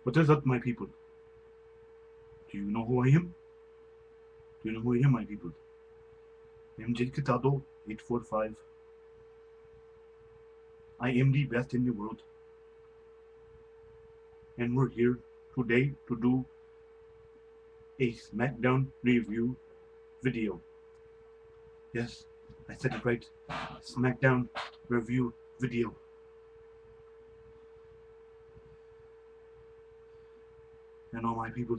What is up, my people? Do you know who I am? Do you know who I am, my people? I am Jake Kitado, 845. I am the best in the world. And we're here today to do a SmackDown review video. Yes, I said it right. SmackDown review video. And all my people,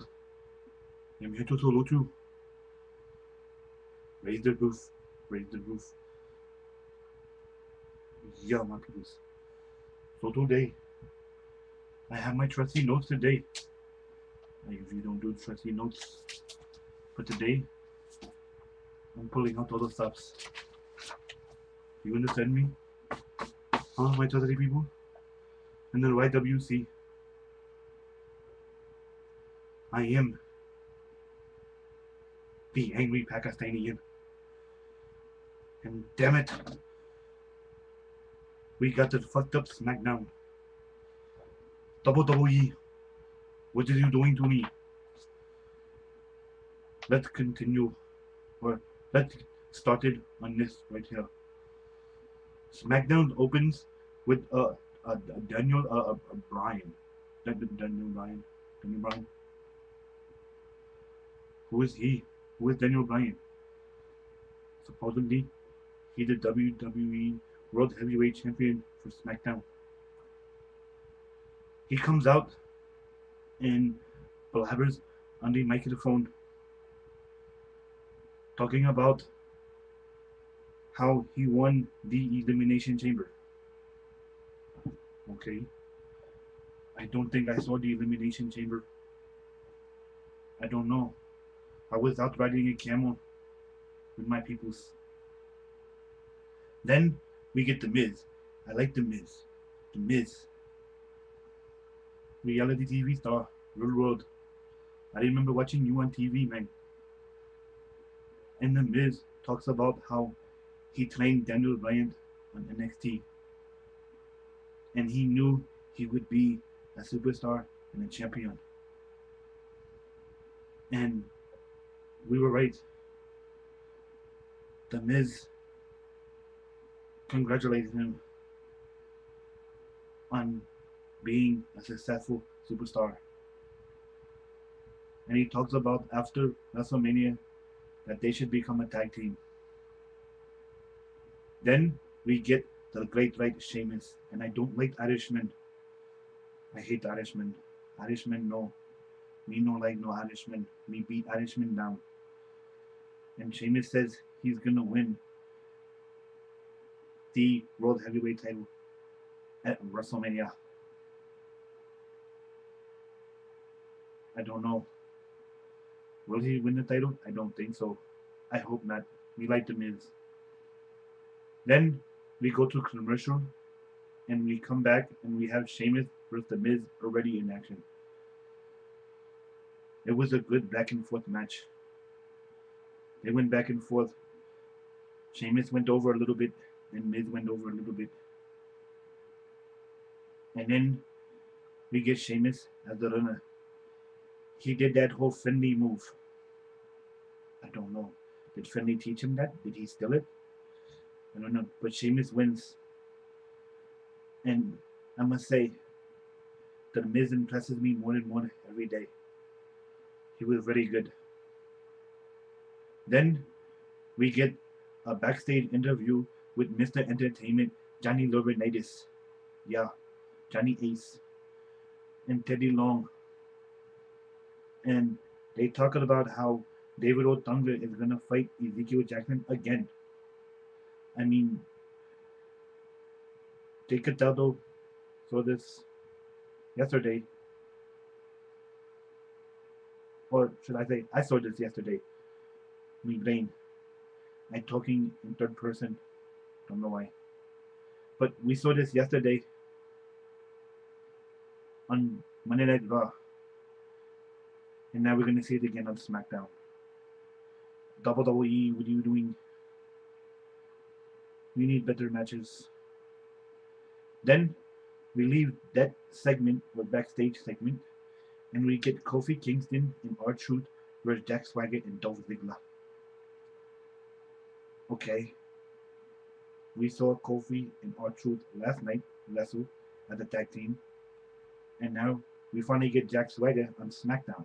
I'm here to salute you. Raise the roof. Raise the roof. Yeah, my people. So today, I have my trusty notes today. I usually don't do trusty notes. But today, I'm pulling out all the stops. You understand me? Huh, my trusty people? And then YWC. I am the angry Pakistani. And damn it, we got the fucked up SmackDown. WWE, what are you doing to me? Let's continue, or let's start it on this right here. SmackDown opens with Daniel Bryan. Daniel Bryan. Daniel Bryan. Who is he? Who is Daniel Bryan? Supposedly, he's the WWE World Heavyweight Champion for SmackDown. He comes out and blabbers on the microphone talking about how he won the Elimination Chamber. Okay. I don't think I saw the Elimination Chamber. I don't know. I was out riding a camel with my peoples. Then we get The Miz. I like The Miz. The Miz. Reality TV star. Real world. I remember watching you on TV, man. And The Miz talks about how he trained Daniel Bryan on NXT. And he knew he would be a superstar and a champion. And we were right. The Miz congratulated him on being a successful superstar. And he talks about after WrestleMania that they should become a tag team. Then we get the great right Sheamus, and I don't like Irishman. I hate Irishman. Irishman, no. Me no like no Irishman. Me beat Irishman down. And Sheamus says he's gonna win the World Heavyweight title at WrestleMania. I don't know. Will he win the title? I don't think so. I hope not. We like The Miz. Then we go to commercial and we come back and we have Sheamus versus The Miz already in action. It was a good back and forth match. They went back and forth. Sheamus went over a little bit, then Miz went over a little bit. And then we get Sheamus as the runner. He did that whole Finley move. I don't know. Did Finley teach him that? Did he steal it? I don't know. But Sheamus wins. And I must say, The Miz impresses me more and more every day. He was very good. Then we get a backstage interview with Mr. Entertainment, Johnny Laurinaitis. Yeah, Johnny Ace. And Teddy Long. And they talk about how David Otunga is going to fight Ezekiel Jackson again. I mean, Jake Cataldo saw this yesterday. Or should I say, I saw this yesterday. Me brain. I'm talking in third person. Don't know why. But we saw this yesterday on Monday Night Raw. And now we're going to see it again on SmackDown. WWE, what are you doing? We need better matches. Then we leave that segment, or backstage segment, And we get Kofi Kingston and R-Truth versus Jack Swagger and Dolph Ziggler. Okay, we saw Kofi and R-Truth last night wrestle as a tag team, and now we finally get Jack Swagger on SmackDown.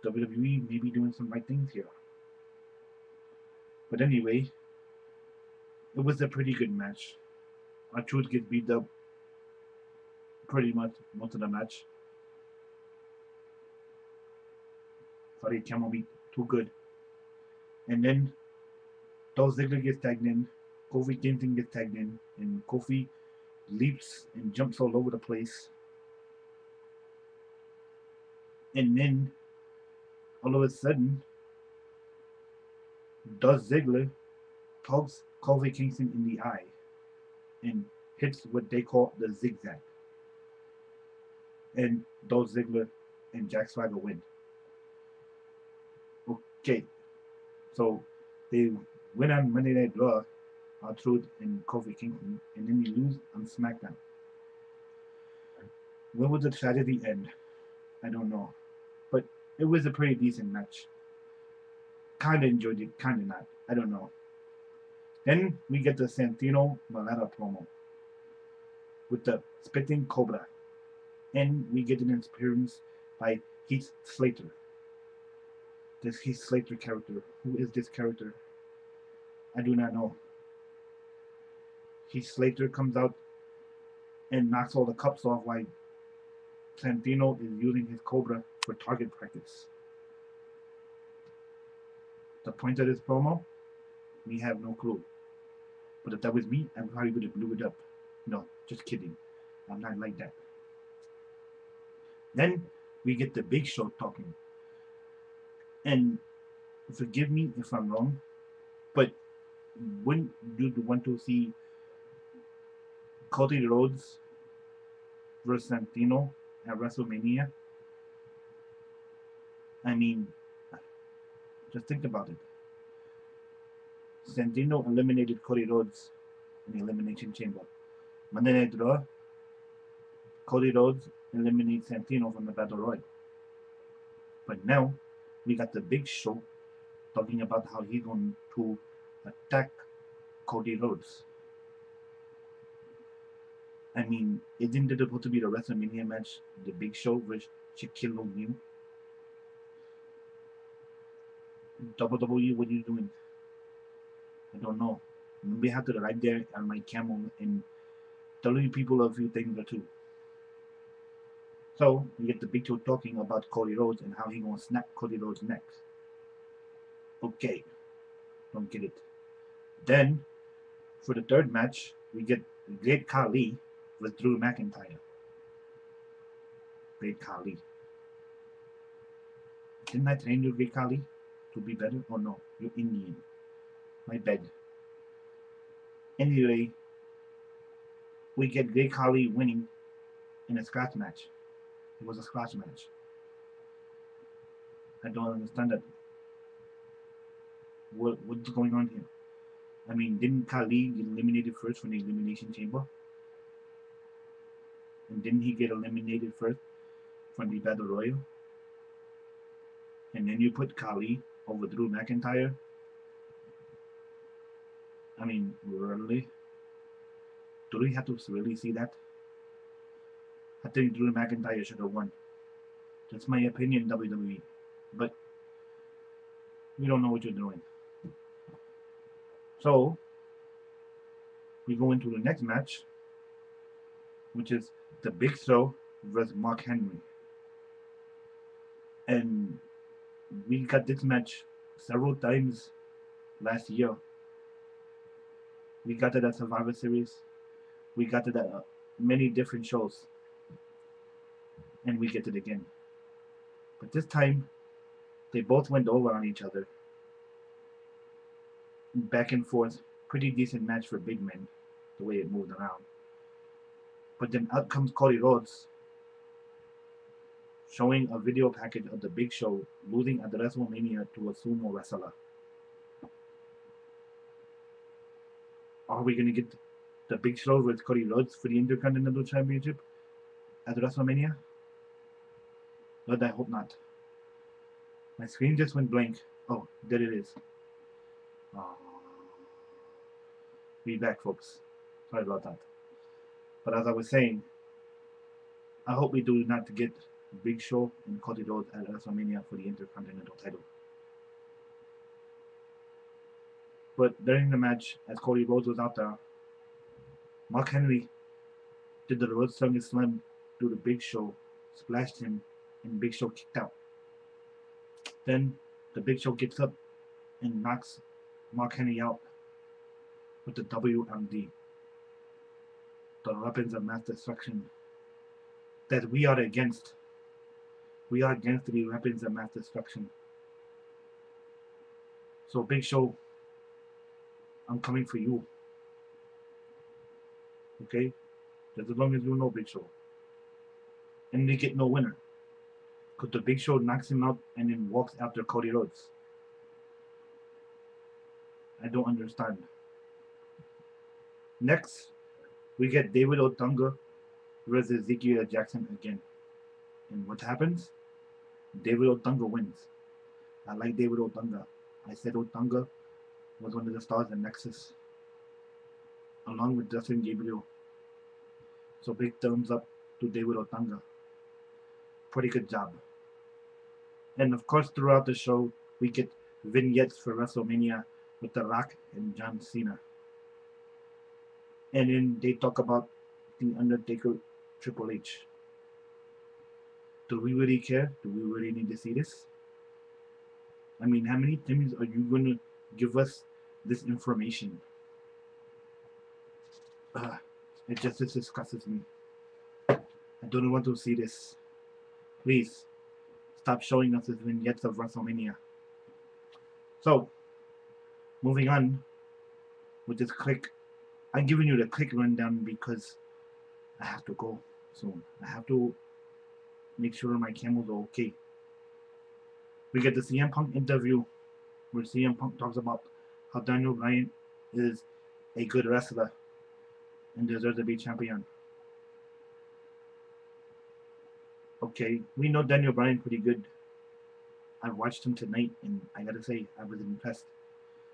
WWE may be doing some right things here. But anyway, it was a pretty good match. R-Truth gets beat up pretty much most of the match. Sorry, Camel beat too good. And then Dolph Ziggler gets tagged in, Kofi Kingston gets tagged in, and Kofi leaps and jumps all over the place. And then all of a sudden, Dolph Ziggler pokes Kofi Kingston in the eye and hits what they call the zigzag. And Dolph Ziggler and Jack Swagger win. Okay, so they win on Monday Night Raw, R-Truth and Kofi Kingston, and then they lose on SmackDown. When would the tragedy end? I don't know. But it was a pretty decent match. Kinda enjoyed it, kinda not. I don't know. Then we get the Santino Malata promo with the spitting cobra. And we get an appearance by Heath Slater. This Heath Slater character. Who is this character? I do not know. Heath Slater comes out and knocks all the cups off while Santino is using his cobra for target practice. The point of this promo, we have no clue. But if that was me, I probably would have blew it up. No, just kidding. I'm not like that. Then we get the Big Show talking. And forgive me if I'm wrong, but wouldn't you want to see Cody Rhodes versus Santino at WrestleMania? I mean, just think about it. Santino eliminated Cody Rhodes in the Elimination Chamber. Monday Night Raw, Cody Rhodes eliminates Santino from the Battle Royal. But now, we got the Big Show talking about how he's going to attack Cody Rhodes. I mean, isn't it supposed to be the WrestleMania match, the Big Show versus Shaquille O'Neal? WWE, what are you doing? I don't know. Maybe I have to ride there on my camel and tell you people a few things or two. So, we get the Big Show talking about Cody Rhodes and how he's going to snap Cody Rhodes' neck. Okay. Don't get it. Then, for the third match, we get Great Khali with Drew McIntyre. Great Khali. Didn't I train you, Great Khali, to be better? Oh no, you're Indian. My bad. Anyway, we get Great Khali winning in a scratch match. It was a scratch match. I don't understand that. What's going on here? I mean, didn't Khali get eliminated first from the Elimination Chamber? And didn't he get eliminated first from the Battle Royal? And then you put Khali over Drew McIntyre? I mean, really? Do we have to really see that? I think Drew McIntyre should have won. That's my opinion, WWE. But we don't know what you're doing. So, we go into the next match, which is the Big Show versus Mark Henry. And we got this match several times last year. We got it at Survivor Series. We got it at many different shows. And we get it again. But this time, they both went over on each other. Back and forth. Pretty decent match for big men, the way it moved around. But then out comes Cody Rhodes, showing a video package of the Big Show losing at the WrestleMania to a sumo wrestler. Are we going to get the Big Show with Cody Rhodes for the Intercontinental Championship at WrestleMania? But I hope not. My screen just went blank. Oh, there it is. Oh, be back, folks. Sorry about that. But as I was saying, I hope we do not get Big Show and Cody Rhodes at WrestleMania for the Intercontinental title. But during the match, as Cody Rhodes was out there, Mark Henry did the Rhodes Tongue Slam to the Big Show, splashed him, and Big Show kicked out. Then the Big Show gets up and knocks Mark Henry out with the WMD, the Weapons of Mass Destruction, that we are against. We are against the Weapons of Mass Destruction. So Big Show, I'm coming for you. Okay? Just as long as you know Big Show. And they get no winner. Because the Big Show knocks him out and then walks after Cody Rhodes. I don't understand. Next, we get David Otunga versus Ezekiel Jackson again. And what happens? David Otunga wins. I like David Otunga. I said Otunga was one of the stars in Nexus, along with Justin Gabriel. So big thumbs up to David Otunga. Pretty good job. And of course, throughout the show, we get vignettes for WrestleMania with The Rock and John Cena. And then they talk about The Undertaker, Triple H. Do we really care? Do we really need to see this? I mean, how many times are you going to give us this information? It just disgusts me. I don't want to see this. Please, stop showing us the vignettes of WrestleMania. So, moving on with this click. I'm giving you the click rundown because I have to go soon. I have to make sure my camels are okay. We get the CM Punk interview where CM Punk talks about how Daniel Bryan is a good wrestler and deserves to be champion. Okay, we know Daniel Bryan pretty good. I watched him tonight and I gotta say I was impressed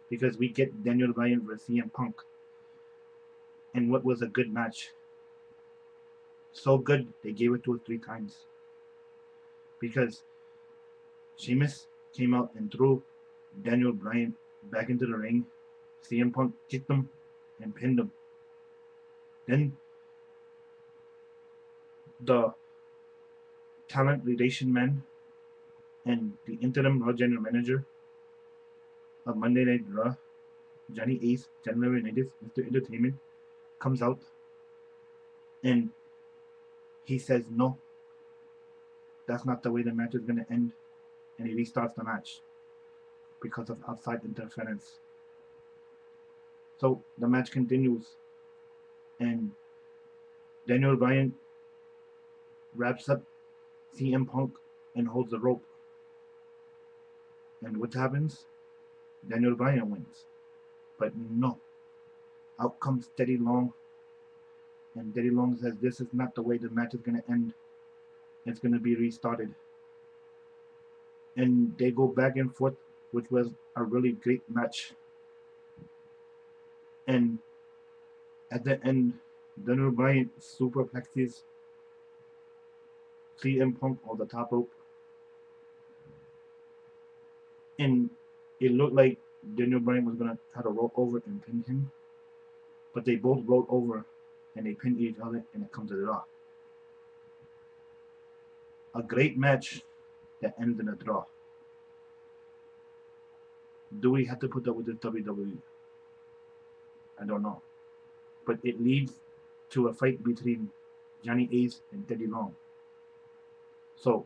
because we get Daniel Bryan versus CM Punk. And what was a good match? So good they gave it to us 3 times. Because Sheamus came out and threw Daniel Bryan back into the ring. CM Punk kicked him and pinned him. Then the talent relation man and the interim Raw general manager of Monday Night Raw, Johnny Ace, General Manager, Mr. Entertainment, comes out and he says no, that's not the way the match is going to end, and he restarts the match because of outside interference. So the match continues and Daniel Bryan wraps up CM Punk and holds the rope. And what happens? Daniel Bryan wins. But no. Out comes Teddy Long. And Teddy Long says this is not the way the match is going to end. It's going to be restarted. And they go back and forth, which was a really great match. And at the end, Daniel Bryan superplexes CM Punk on the top rope. And it looked like Daniel Bryan was going to try to roll over and pin him. But they both rolled over and they pinned each other and it comes to the draw. A great match that ends in a draw. Do we have to put that with the WWE? I don't know. But it leads to a fight between Johnny Ace and Teddy Long. So,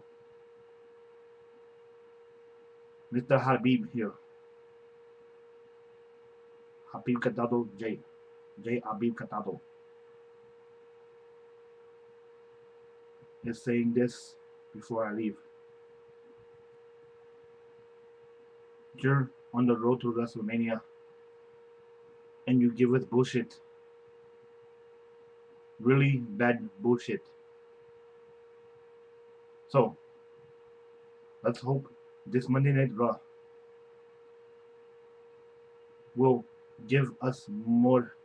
Mr. Habib here. Habib Catado J. J. Habib Catado is saying this before I leave. You're on the road to WrestleMania and you give us bullshit. Really bad bullshit. So, Let's hope this Monday Night Raw will give us more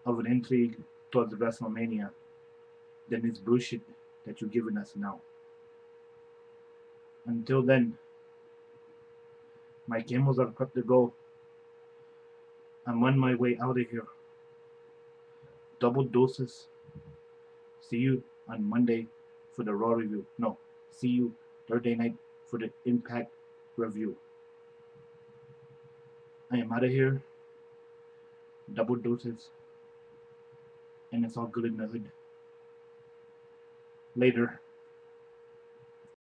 of an intrigue towards WrestleMania than this bullshit that you're giving us now. Until then, my camels are cut to go. I'm on my way out of here. Double doses. See you on Monday for the Raw review. No, see you Thursday night for the Impact review. I am out of here. Double doses. And it's all good in the hood. Later.